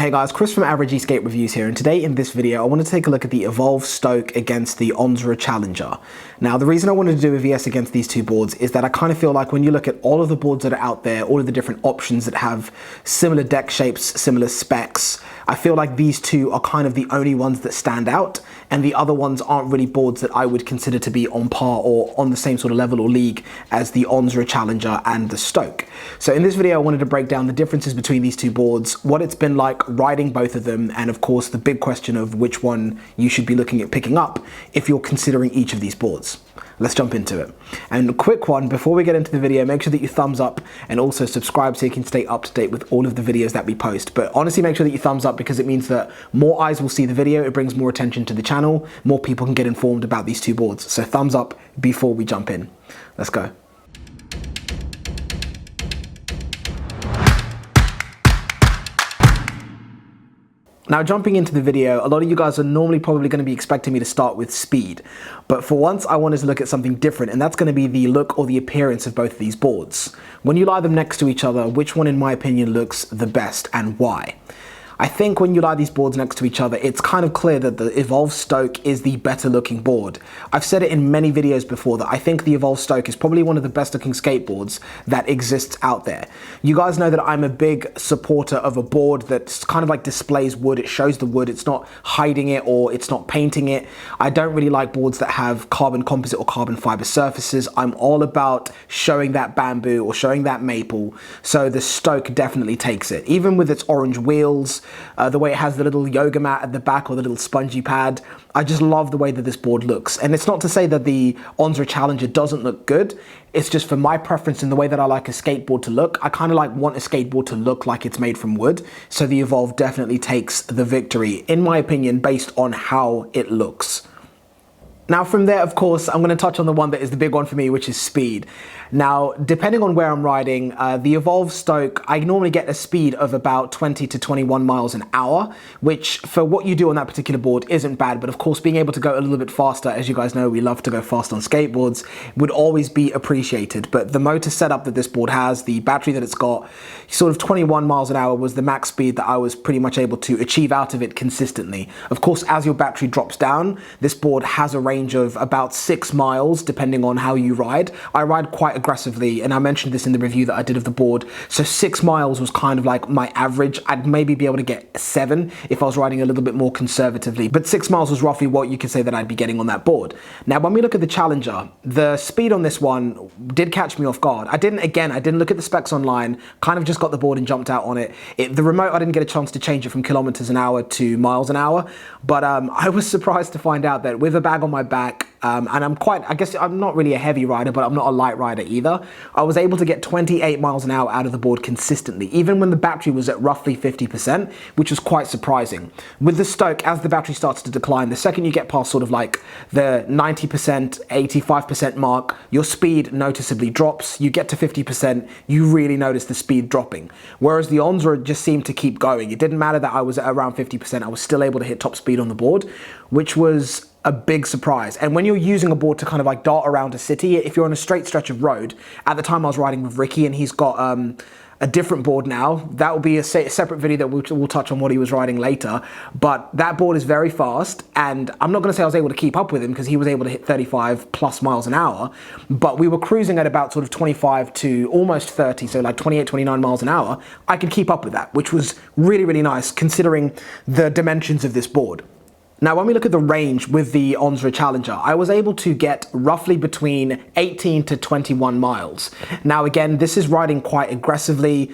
Hey guys, Chris from Average Skate Reviews here, and today in this video I want to take a look at the Evolve Stoke against the Onsra Challenger. Now the reason I wanted to do a VS against these two boards is that I kind of feel like when you look at all of the boards that are out there, all of the different options that have similar deck shapes, similar specs, I feel like these two are kind of the only ones that stand out, and the other ones aren't really boards that I would consider to be on par or on the same sort of level or league as the Onsra Challenger and the Stoke. So in this video I wanted to break down the differences between these two boards, what it's been like riding both of them, and of course the big question of which one you should be looking at picking up if you're considering each of these boards. Let's jump into it. And a quick one before we get into the video, make sure that you thumbs up and also subscribe so you can stay up to date with all of the videos that we post. But honestly, make sure that you thumbs up because it means that more eyes will see the video, it brings more attention to the channel, more people can get informed about these two boards. So thumbs up before we jump in. Let's go. Now jumping into the video, a lot of you guys are normally probably going to be expecting me to start with speed, but for once I wanted to look at something different, and that's going to be the look or the appearance of both of these boards. When you lie them next to each other, which one in my opinion looks the best and why? I think when you lie these boards next to each other, it's kind of clear that the Evolve Stoke is the better looking board. I've said it in many videos before that I think the Evolve Stoke is probably one of the best looking skateboards that exists out there. You guys know that I'm a big supporter of a board that's kind of like displays wood, it shows the wood, it's not hiding it or it's not painting it. I don't really like boards that have carbon composite or carbon fiber surfaces. I'm all about showing that bamboo or showing that maple, so the Stoke definitely takes it. Even with its orange wheels, the way it has the little yoga mat at the back or the little spongy pad. I just love the way that this board looks. And it's not to say that the Onsra Challenger doesn't look good. It's just for my preference in the way that I like a skateboard to look. I kind of want a skateboard to look like it's made from wood. So the Evolve definitely takes the victory, in my opinion, based on how it looks. Now from there, of course, I'm going to touch on the one that is the big one for me, which is speed. Now, depending on where I'm riding, the Evolve Stoke, I normally get a speed of about 20 to 21 miles an hour, which for what you do on that particular board isn't bad. But of course, being able to go a little bit faster, as you guys know, we love to go fast on skateboards, would always be appreciated. But the motor setup that this board has, the battery that it's got, sort of 21 miles an hour was the max speed that I was pretty much able to achieve out of it consistently. Of course, as your battery drops down, this board has a range of about 6 miles, depending on how you ride. I ride quite aggressively, and I mentioned this in the review that I did of the board, so 6 miles was kind of like my average. I'd maybe be able to get 7 if I was riding a little bit more conservatively, but 6 miles was roughly what you could say that I'd be getting on that board. Now when we look at the Challenger, the speed on this one did catch me off guard. I didn't look at the specs online, kind of just got the board and jumped out on it. The remote, I didn't get a chance to change it from kilometers an hour to miles an hour, but I was surprised to find out that with a bag on my back, and I guess I'm not really a heavy rider, but I'm not a light rider either, I was able to get 28 miles an hour out of the board consistently, even when the battery was at roughly 50%, which was quite surprising. With the Stoke, as the battery starts to decline, the second you get past sort of like the 90%, 85% mark, your speed noticeably drops. You get to 50%, you really notice the speed dropping. Whereas the Onsra just seemed to keep going. It didn't matter that I was at around 50%, I was still able to hit top speed on the board, which was a big surprise. And when you're using a board to kind of like dart around a city, if you're on a straight stretch of road, at the time I was riding with Ricky and he's got a different board now. That will be a separate video that we'll touch on what he was riding later, but that board is very fast, and I'm not going to say I was able to keep up with him because he was able to hit 35 plus miles an hour, but we were cruising at about sort of 25 to almost 30, so like 28, 29 miles an hour. I could keep up with that, which was really, really nice considering the dimensions of this board. Now, when we look at the range with the Onsra Challenger, I was able to get roughly between 18 to 21 miles. Now, again, this is riding quite aggressively,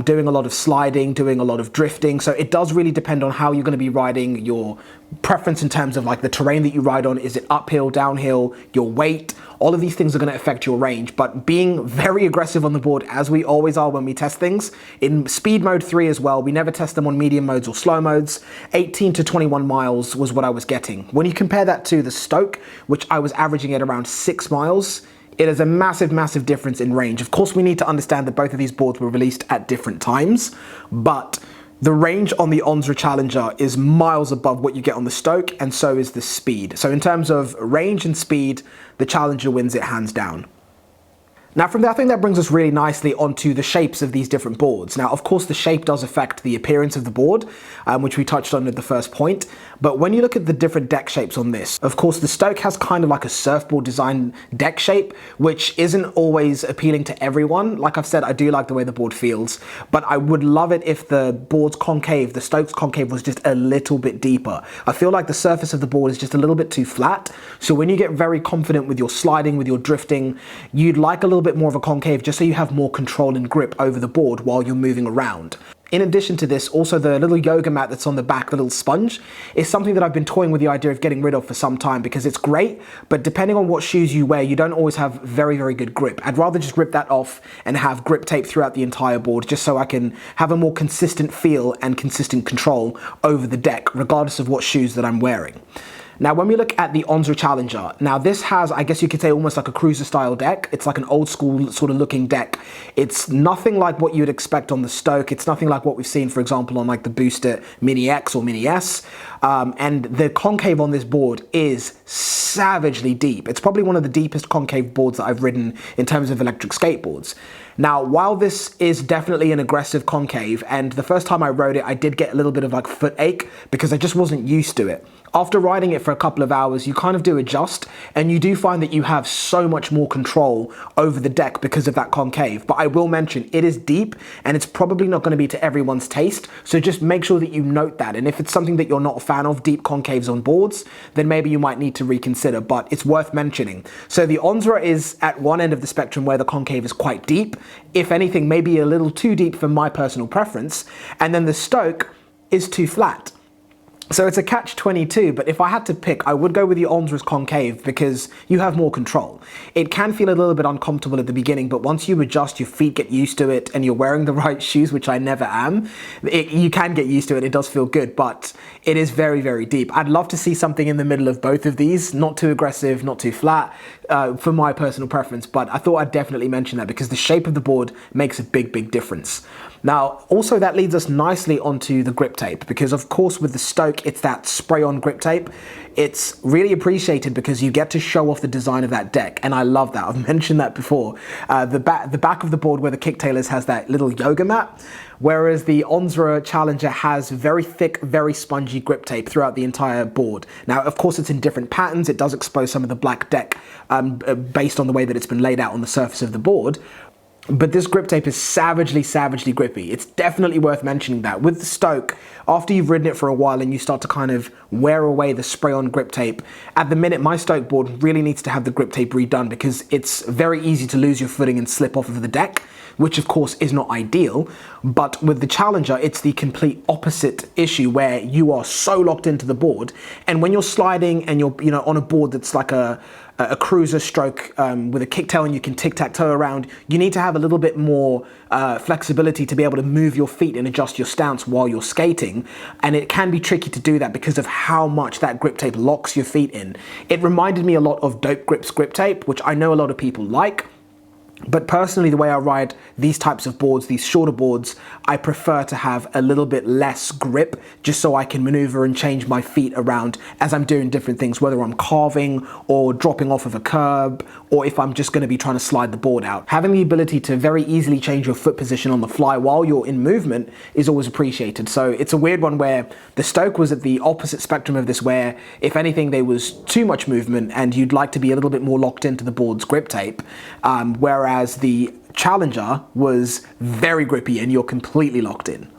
doing a lot of sliding, doing a lot of drifting. So it does really depend on how you're going to be riding, your preference in terms of like the terrain that you ride on. Is it uphill, downhill, your weight? All of these things are going to affect your range, but being very aggressive on the board, as we always are when we test things, in speed mode 3 as well, we never test them on medium modes or slow modes, 18 to 21 miles was what I was getting. When you compare that to the Stoke, which I was averaging at around 6 miles, it is a massive, massive difference in range. Of course, we need to understand that both of these boards were released at different times, but the range on the Onsra Challenger is miles above what you get on the Stoke, and so is the speed. So in terms of range and speed, the Challenger wins it hands down. Now from there, I think that brings us really nicely onto the shapes of these different boards. Now, of course, the shape does affect the appearance of the board, which we touched on at the first point. But when you look at the different deck shapes on this, of course, the Stoke has kind of like a surfboard design deck shape, which isn't always appealing to everyone. Like I've said, I do like the way the board feels, but I would love it if the board's concave, the Stoke's concave, was just a little bit deeper. I feel like the surface of the board is just a little bit too flat. So when you get very confident with your sliding, with your drifting, you'd like a little bit more of a concave just so you have more control and grip over the board while you're moving around. In addition to this, also the little yoga mat that's on the back, the little sponge, is something that I've been toying with the idea of getting rid of for some time because it's great, but depending on what shoes you wear, you don't always have very, very good grip. I'd rather just rip that off and have grip tape throughout the entire board just so I can have a more consistent feel and consistent control over the deck, regardless of what shoes that I'm wearing. Now, when we look at the Onsra Challenger, now this has, I guess you could say, almost like a cruiser style deck. It's like an old school sort of looking deck. It's nothing like what you'd expect on the Stoke. It's nothing like what we've seen, for example, on like the Booster Mini X or Mini S. And the concave on this board is savagely deep. It's probably one of the deepest concave boards that I've ridden in terms of electric skateboards. Now, while this is definitely an aggressive concave, and the first time I rode it, I did get a little bit of like foot ache because I just wasn't used to it. After riding it for a couple of hours, you kind of do adjust, and you do find that you have so much more control over the deck because of that concave. But I will mention, it is deep, and it's probably not going to be to everyone's taste, so just make sure that you note that. And if it's something that you're not a fan of, deep concaves on boards, then maybe you might need to reconsider, but it's worth mentioning. So the Onsra is at one end of the spectrum where the concave is quite deep, if anything, maybe a little too deep for my personal preference, and then the Stoke is too flat. So it's a catch-22, but if I had to pick, I would go with the Onsra's concave because you have more control. It can feel a little bit uncomfortable at the beginning, but once you adjust, your feet get used to it, and you're wearing the right shoes, which I never am, you can get used to it. It does feel good, but it is very, very deep. I'd love to see something in the middle of both of these, not too aggressive, not too flat, for my personal preference, but I thought I'd definitely mention that because the shape of the board makes a big, big difference. Now, also that leads us nicely onto the grip tape, because of course with the Stoke, it's that spray-on grip tape. It's really appreciated because you get to show off the design of that deck, and I love that. I've mentioned that before. The back of the board where the kicktail is has that little yoga mat, whereas the Onsra Challenger has very thick, very spongy grip tape throughout the entire board. Now, of course, it's in different patterns. It does expose some of the black deck based on the way that it's been laid out on the surface of the board. But this grip tape is savagely, savagely grippy. It's definitely worth mentioning that. With the Stoke, after you've ridden it for a while and you start to kind of wear away the spray-on grip tape, at the minute, my Stoke board really needs to have the grip tape redone because it's very easy to lose your footing and slip off of the deck, which of course is not ideal. But with the Challenger, it's the complete opposite issue where you are so locked into the board. And when you're sliding and you're on a board that's like a cruiser stroke with a kicktail and you can tic-tac-toe around, you need to have a little bit more flexibility to be able to move your feet and adjust your stance while you're skating. And it can be tricky to do that because of how much that grip tape locks your feet in. It reminded me a lot of Dope Grip's grip tape, which I know a lot of people like. But personally, the way I ride these types of boards, these shorter boards, I prefer to have a little bit less grip just so I can maneuver and change my feet around as I'm doing different things, whether I'm carving or dropping off of a curb, or if I'm just going to be trying to slide the board out. Having the ability to very easily change your foot position on the fly while you're in movement is always appreciated. So it's a weird one where the Stoke was at the opposite spectrum of this, where if anything, there was too much movement and you'd like to be a little bit more locked into the board's grip tape, whereas the Challenger was very grippy and you're completely locked in.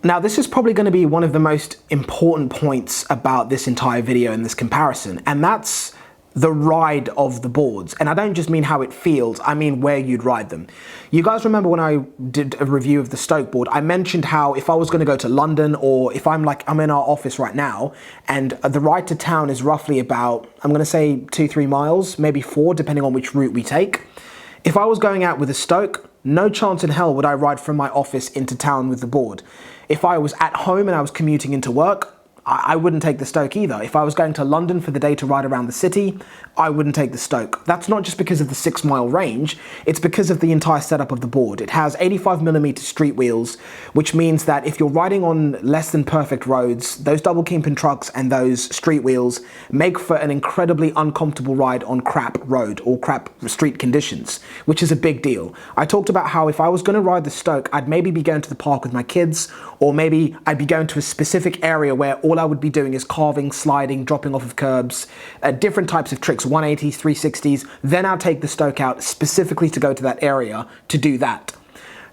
Now, this is probably going to be one of the most important points about this entire video in this comparison, and that's the ride of the boards. And I don't just mean how it feels, I mean where you'd ride them. You guys remember when I did a review of the Stoke board, I mentioned how if I was going to go to London, or if I'm in our office right now, and the ride to town is roughly about, I'm going to say 2-3 miles, maybe 4, depending on which route we take. If I was going out with a Stoke, no chance in hell would I ride from my office into town with the board. If I was at home and I was commuting into work, I wouldn't take the Stoke either. If I was going to London for the day to ride around the city, I wouldn't take the Stoke. That's not just because of the 6-mile range, it's because of the entire setup of the board. It has 85mm street wheels, which means that if you're riding on less than perfect roads, those double kingpin trucks and those street wheels make for an incredibly uncomfortable ride on crap road or crap street conditions, which is a big deal. I talked about how if I was going to ride the Stoke, I'd maybe be going to the park with my kids, or maybe I'd be going to a specific area where all I would be doing is carving, sliding, dropping off of curbs, different types of tricks, 180s, 360s. Then I'll take the Stoke out specifically to go to that area to do that.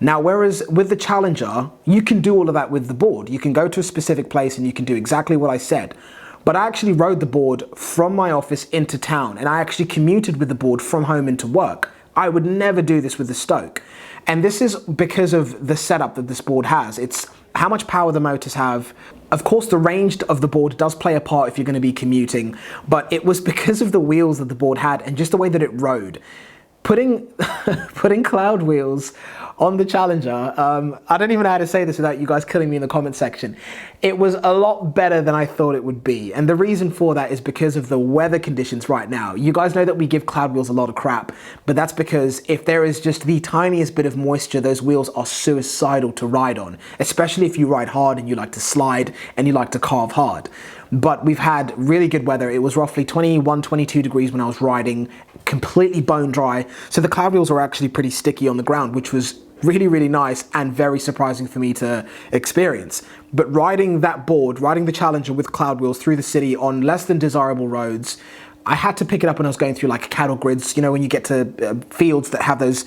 Now, whereas with the Challenger, you can do all of that with the board. You can go to a specific place and you can do exactly what I said. But I actually rode the board from my office into town, and I actually commuted with the board from home into work. I would never do this with the Stoke. And this is because of the setup that this board has. It's how much power the motors have. Of course, the range of the board does play a part if you're going to be commuting, but it was because of the wheels that the board had and just the way that it rode. Putting cloud wheels on the Challenger, I don't even know how to say this without you guys killing me in the comment section. It was a lot better than I thought it would be. And the reason for that is because of the weather conditions right now. You guys know that we give cloud wheels a lot of crap, but that's because if there is just the tiniest bit of moisture, those wheels are suicidal to ride on, especially if you ride hard and you like to slide and you like to carve hard. But we've had really good weather. It was roughly 21, 22 degrees when I was riding, completely bone dry. So the cloud wheels were actually pretty sticky on the ground, which was really, really nice and very surprising for me to experience. But riding that board, riding the Challenger with cloud wheels through the city on less than desirable roads, I had to pick it up when I was going through like cattle grids, you know, when you get to fields that have those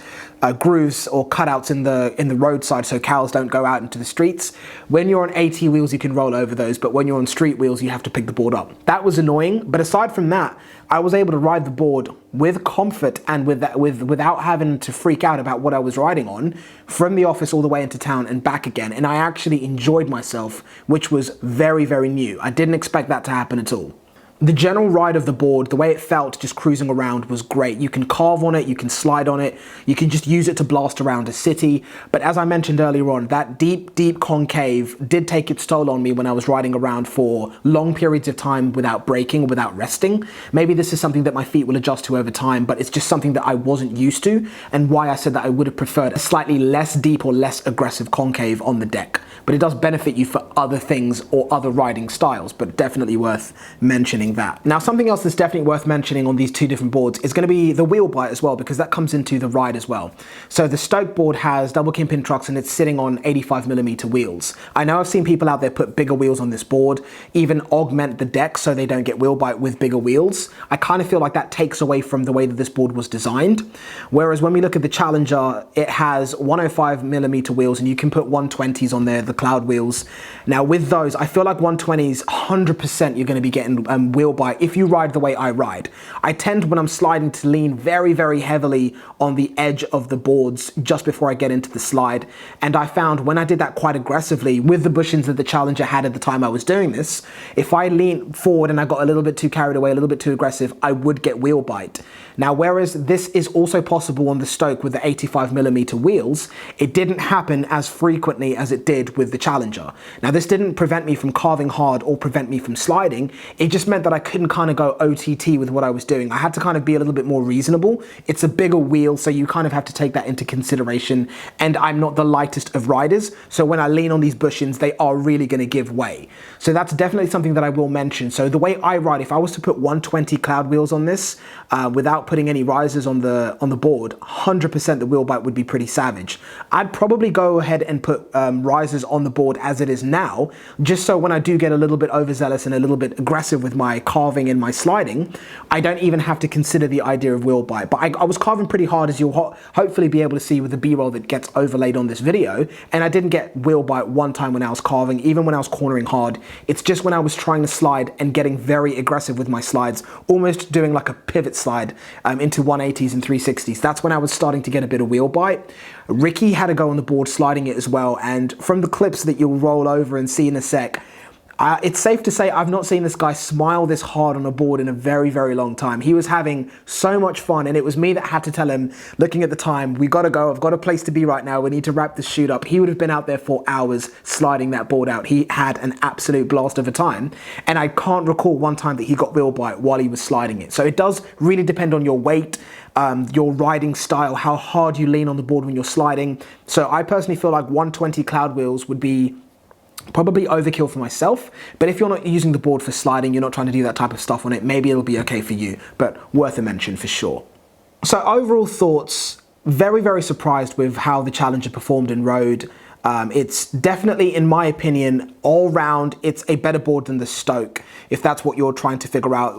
grooves or cutouts in the roadside so cows don't go out into the streets. When you're on AT wheels, you can roll over those, but when you're on street wheels, you have to pick the board up. That was annoying, but aside from that, I was able to ride the board with comfort and without having to freak out about what I was riding on from the office all the way into town and back again. And I actually enjoyed myself, which was very, very new. I didn't expect that to happen at all. The general ride of the board, the way it felt just cruising around was great. You can carve on it, you can slide on it, you can just use it to blast around a city. But as I mentioned earlier on, that deep, deep concave did take its toll on me when I was riding around for long periods of time without braking, without resting. Maybe this is something that my feet will adjust to over time, but it's just something that I wasn't used to, and why I said that I would have preferred a slightly less deep or less aggressive concave on the deck. But it does benefit you for other things or other riding styles, but definitely worth mentioning that. Now, something else that's definitely worth mentioning on these two different boards is going to be the Wheelbite as well, because that comes into the ride as well. So the Stoke board has double kingpin trucks and it's sitting on 85mm wheels. I know I've seen people out there put bigger wheels on this board, even augment the deck so they don't get Wheelbite with bigger wheels. I kind of feel like that takes away from the way that this board was designed. Whereas when we look at the Challenger, it has 105mm wheels and you can put 120s on there, the cloud wheels. Now with those, I feel like 120s, 100% you're going to be getting Wheelbite if you ride the way I ride. I tend, when I'm sliding, to lean very, very heavily on the edge of the boards just before I get into the slide. And I found when I did that quite aggressively with the bushings that the Challenger had at the time I was doing this, if I leaned forward and I got a little bit too carried away, a little bit too aggressive, I would get Wheelbite. Now, whereas this is also possible on the Stoke with the 85mm wheels, it didn't happen as frequently as it did with the Challenger. Now, this didn't prevent me from carving hard or prevent me from sliding. It just meant that I couldn't kind of go OTT with what I was doing. I had to kind of be a little bit more reasonable. It's a bigger wheel, so you kind of have to take that into consideration. And I'm not the lightest of riders, so when I lean on these bushings, they are really going to give way. So that's definitely something that I will mention. So the way I ride, if I was to put 120 cloud wheels on this, without putting any risers on the board, 100% the Wheelbite would be pretty savage. I'd probably go ahead and put risers on the board as it is now, just so when I do get a little bit overzealous and a little bit aggressive with my carving and my sliding, I don't even have to consider the idea of Wheelbite. But I was carving pretty hard, as you'll hopefully be able to see with the B-roll that gets overlaid on this video, and I didn't get Wheelbite one time when I was carving, even when I was cornering hard. It's just when I was trying to slide and getting very aggressive with my slides, almost doing like a pivot slide into 180s and 360s. That's when I was starting to get a bit of Wheelbite. Ricky had to go on the board sliding it as well, and from the clips that you'll roll over and see in a sec, It's safe to say I've not seen this guy smile this hard on a board in a very, very long time. He was having so much fun, and it was me that had to tell him, looking at the time, we gotta go, I've got a place to be right now, we need to wrap this shoot up. He would have been out there for hours sliding that board out. He had an absolute blast of a time, and I can't recall one time that he got Wheelbite while he was sliding it. So it does really depend on your weight, your riding style, how hard you lean on the board when you're sliding. So I personally feel like 120 cloud wheels would be probably overkill for myself, but if you're not using the board for sliding, you're not trying to do that type of stuff on it, maybe it'll be okay for you, but worth a mention for sure. So overall thoughts, very, very surprised with how the Challenger performed in road. It's definitely, in my opinion, all round, it's a better board than the Stoke, if that's what you're trying to figure out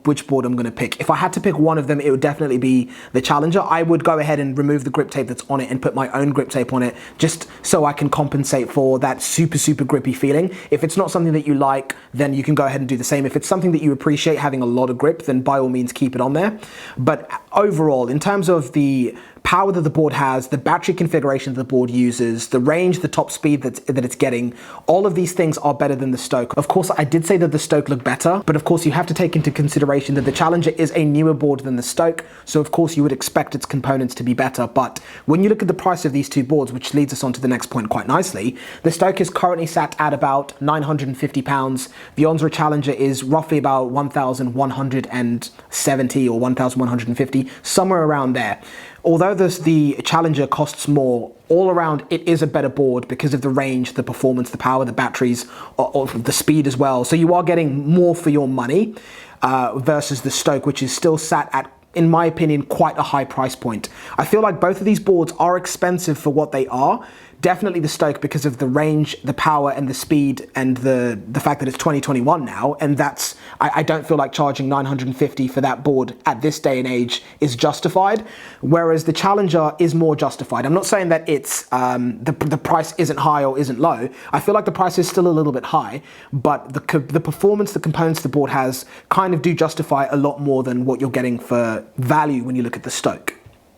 which board I'm going to pick. If I had to pick one of them, it would definitely be the Challenger. I would go ahead and remove the grip tape that's on it and put my own grip tape on it, just so I can compensate for that super, super grippy feeling. If it's not something that you like, then you can go ahead and do the same. If it's something that you appreciate having a lot of grip, then by all means keep it on there. But overall, in terms of the power that the board has, the battery configuration that the board uses, the range, the top speed that it's getting, all of these things are better than the Stoke. Of course, I did say that the Stoke looked better, but of course you have to take into consideration that the Challenger is a newer board than the Stoke, so of course you would expect its components to be better. But when you look at the price of these two boards, which leads us on to the next point quite nicely, the Stoke is currently sat at about £950. The Onsra Challenger is roughly about 1,170 or 1,150, somewhere around there. Although the Challenger costs more, all around it is a better board because of the range, the performance, the power, the batteries, or the speed as well. So you are getting more for your money versus the Stoke, which is still sat at, in my opinion, quite a high price point. I feel like both of these boards are expensive for what they are. Definitely the Stoke because of the range, the power, and the speed, and the fact that it's 2021 now, and that's, I don't feel like charging $950 for that board at this day and age is justified, whereas the Challenger is more justified. I'm not saying that it's the price isn't high or isn't low. I feel like the price is still a little bit high, but the performance, the components the board has kind of do justify a lot more than what you're getting for value when you look at the Stoke.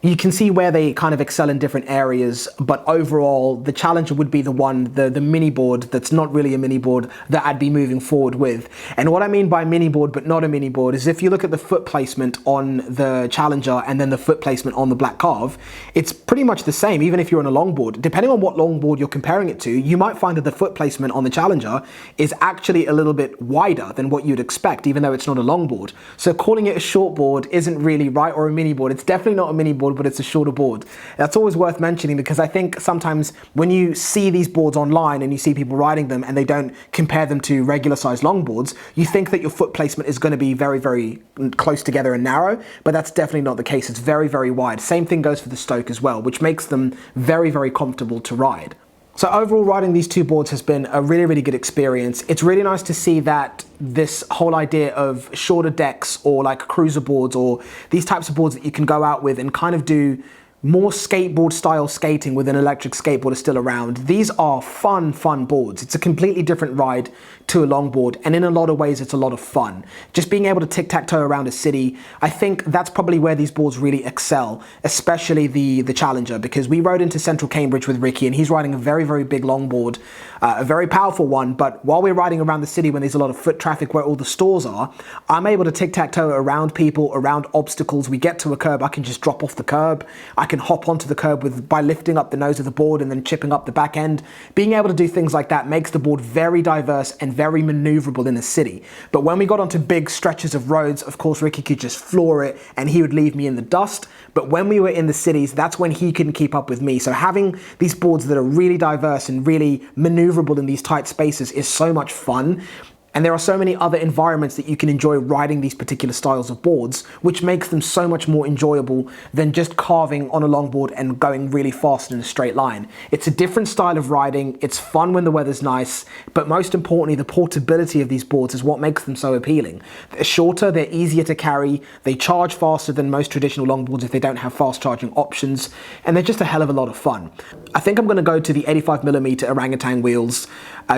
You can see where they kind of excel in different areas, but overall, the Challenger would be the one, the mini board that's not really a mini board that I'd be moving forward with. And what I mean by mini board, but not a mini board, is if you look at the foot placement on the Challenger and then the foot placement on the Black Carve, it's pretty much the same, even if you're on a longboard. Depending on what longboard you're comparing it to, you might find that the foot placement on the Challenger is actually a little bit wider than what you'd expect, even though it's not a longboard. So calling it a short board isn't really right, or a mini board. It's definitely not a mini board, but it's a shorter board. That's always worth mentioning, because I think sometimes when you see these boards online and you see people riding them and they don't compare them to regular sized longboards, you think that your foot placement is going to be very, very close together and narrow, but that's definitely not the case. It's very, very wide. Same thing goes for the Stoke as well, which makes them very, very comfortable to ride. So overall, riding these two boards has been a really, really good experience. It's really nice to see that this whole idea of shorter decks, or like cruiser boards, or these types of boards that you can go out with and kind of do more skateboard style skating with an electric skateboard, is still around. These are fun boards. It's a completely different ride to a longboard, and in a lot of ways it's a lot of fun. Just being able to tic-tac-toe around a city, I think that's probably where these boards really excel, especially the Challenger, because we rode into central Cambridge with Ricky, and he's riding a very, very big longboard, a very powerful one, but while we're riding around the city when there's a lot of foot traffic where all the stores are, I'm able to tic-tac-toe around people, around obstacles. We get to a curb, I can just drop off the curb, I can hop onto the curb by lifting up the nose of the board and then chipping up the back end. Being able to do things like that makes the board very diverse and very maneuverable in the city. But when we got onto big stretches of roads, of course Ricky could just floor it and he would leave me in the dust. But when we were in the cities, that's when he couldn't keep up with me. So having these boards that are really diverse and really maneuverable in these tight spaces is so much fun. And there are so many other environments that you can enjoy riding these particular styles of boards, which makes them so much more enjoyable than just carving on a longboard and going really fast in a straight line. It's a different style of riding, it's fun when the weather's nice, but most importantly, the portability of these boards is what makes them so appealing. They're shorter, they're easier to carry, they charge faster than most traditional longboards if they don't have fast charging options, and they're just a hell of a lot of fun. I think I'm going to go to the 85mm orangutan wheels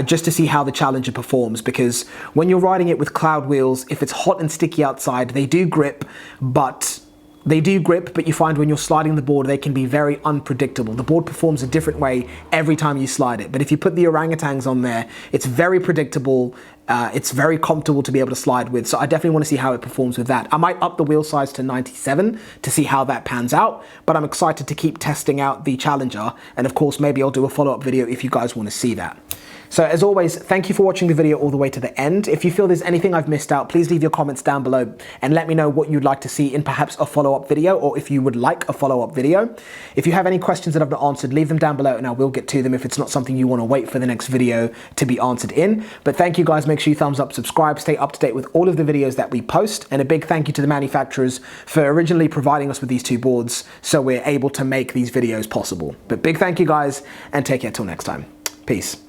just to see how the Challenger performs, because when you're riding it with cloud wheels, if it's hot and sticky outside, they do grip, but They do grip, but you find when you're sliding the board, they can be very unpredictable. The board performs a different way every time you slide it. But if you put the orangutans on there, it's very predictable. It's very comfortable to be able to slide with. So I definitely want to see how it performs with that. I might up the wheel size to 97 to see how that pans out, but I'm excited to keep testing out the Challenger. And of course, maybe I'll do a follow-up video if you guys want to see that. So as always, thank you for watching the video all the way to the end. If you feel there's anything I've missed out, please leave your comments down below and let me know what you'd like to see in perhaps a follow-up video, or if you would like a follow-up video. If you have any questions that I've not answered, leave them down below and I will get to them if it's not something you want to wait for the next video to be answered in. But thank you guys, make sure you thumbs up, subscribe, stay up to date with all of the videos that we post. And a big thank you to the manufacturers for originally providing us with these two boards so we're able to make these videos possible. But big thank you guys, and take care till next time. Peace.